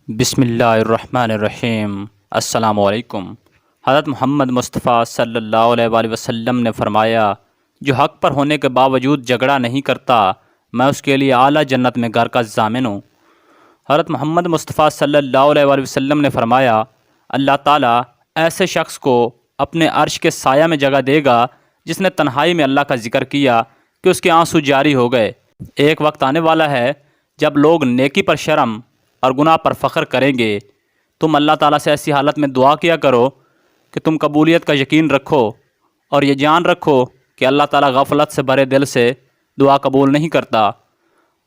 بسم اللہ الرحمن الرحیم۔ السلام علیکم۔ حضرت محمد مصطفیٰ صلی اللہ علیہ وآلہ وسلم نے فرمایا، جو حق پر ہونے کے باوجود جھگڑا نہیں کرتا، میں اس کے لیے اعلیٰ جنت میں گھر کا ضامن ہوں۔ حضرت محمد مصطفیٰ صلی اللہ علیہ وآلہ وسلم نے فرمایا، اللہ تعالیٰ ایسے شخص کو اپنے عرش کے سایہ میں جگہ دے گا جس نے تنہائی میں اللہ کا ذکر کیا کہ اس کے آنسو جاری ہو گئے۔ ایک وقت آنے والا ہے جب لوگ نیکی پر شرم اور گناہ پر فخر کریں گے۔ تم اللہ تعالیٰ سے ایسی حالت میں دعا کیا کرو کہ تم قبولیت کا یقین رکھو اور یہ جان رکھو کہ اللہ تعالیٰ غفلت سے بھرے دل سے دعا قبول نہیں کرتا۔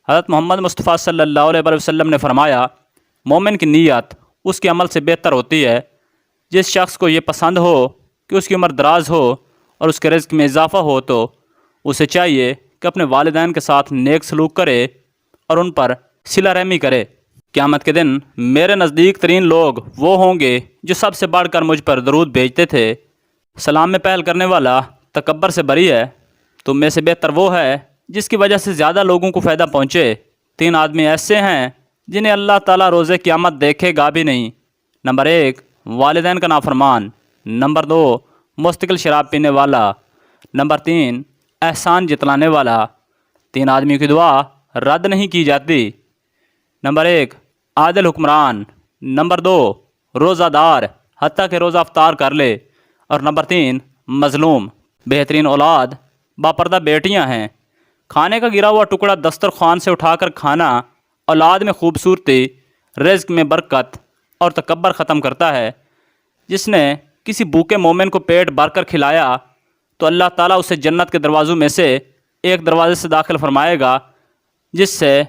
حضرت محمد مصطفیٰ صلی اللہ علیہ وسلم نے فرمایا، مومن کی نیت اس کے عمل سے بہتر ہوتی ہے۔ جس شخص کو یہ پسند ہو کہ اس کی عمر دراز ہو اور اس کے رزق میں اضافہ ہو تو اسے چاہیے کہ اپنے والدین کے ساتھ نیک سلوک کرے اور ان پر صلہ رحمی کرے۔ قیامت کے دن میرے نزدیک ترین لوگ وہ ہوں گے جو سب سے بڑھ کر مجھ پر درود بھیجتے تھے۔ سلام میں پہل کرنے والا تکبر سے بری ہے۔ تم میں سے بہتر وہ ہے جس کی وجہ سے زیادہ لوگوں کو فائدہ پہنچے۔ 3 آدمی ایسے ہیں جنہیں اللہ تعالیٰ روز قیامت دیکھے گا بھی نہیں۔ نمبر 1، والدین کا نافرمان۔ نمبر 2، مستقل شراب پینے والا۔ نمبر 3، احسان جتلانے والا۔ 3 آدمیوں کی دعا رد نہیں کی جاتی۔ نمبر 1، عادل حکمران۔ نمبر 2، روزہ دار حتیٰ کہ روزہ افطار کر لے۔ اور نمبر 3، مظلوم۔ بہترین اولاد باپردہ بیٹیاں ہیں۔ کھانے کا گرا ہوا ٹکڑا دسترخوان سے اٹھا کر کھانا اولاد میں خوبصورتی، رزق میں برکت اور تکبر ختم کرتا ہے۔ جس نے کسی بھوکے مومن کو پیٹ بھر کر کھلایا تو اللہ تعالیٰ اسے جنت کے دروازوں میں سے ایک دروازے سے داخل فرمائے گا جس سے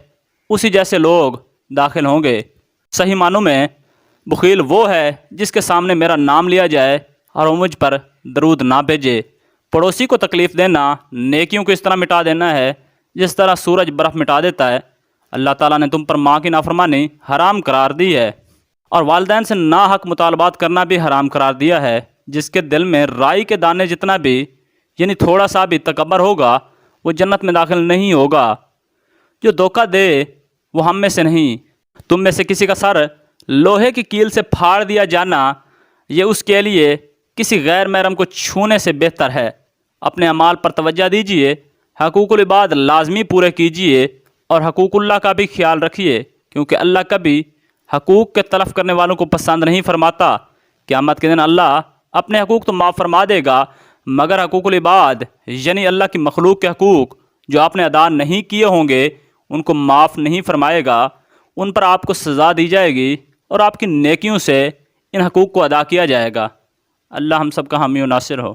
اسی جیسے لوگ داخل ہوں گے۔ صحیح معنوں میں بخیل وہ ہے جس کے سامنے میرا نام لیا جائے اور وہ مجھ پر درود نہ بھیجے۔ پڑوسی کو تکلیف دینا نیکیوں کو اس طرح مٹا دینا ہے جس طرح سورج برف مٹا دیتا ہے۔ اللہ تعالیٰ نے تم پر ماں کی نافرمانی حرام قرار دی ہے اور والدین سے ناحق مطالبات کرنا بھی حرام قرار دیا ہے۔ جس کے دل میں رائی کے دانے جتنا بھی یعنی تھوڑا سا بھی تکبر ہوگا وہ جنت میں داخل نہیں ہوگا۔ جو دھوکہ دے وہ ہم میں سے نہیں۔ تم میں سے کسی کا سر لوہے کی کیل سے پھاڑ دیا جانا یہ اس کے لیے کسی غیر محرم کو چھونے سے بہتر ہے۔ اپنے اعمال پر توجہ دیجیے، حقوق العباد لازمی پورے کیجیے اور حقوق اللہ کا بھی خیال رکھیے، کیونکہ اللہ کبھی حقوق کے تلف کرنے والوں کو پسند نہیں فرماتا۔ قیامت کے دن اللہ اپنے حقوق تو معاف فرما دے گا مگر حقوق العباد یعنی اللہ کی مخلوق کے حقوق جو آپ نے ادا نہیں کیے ہوں گے ان کو معاف نہیں فرمائے گا۔ ان پر آپ کو سزا دی جائے گی اور آپ کی نیکیوں سے ان حقوق کو ادا کیا جائے گا۔ اللہ ہم سب کا حامی و ناصر ہو۔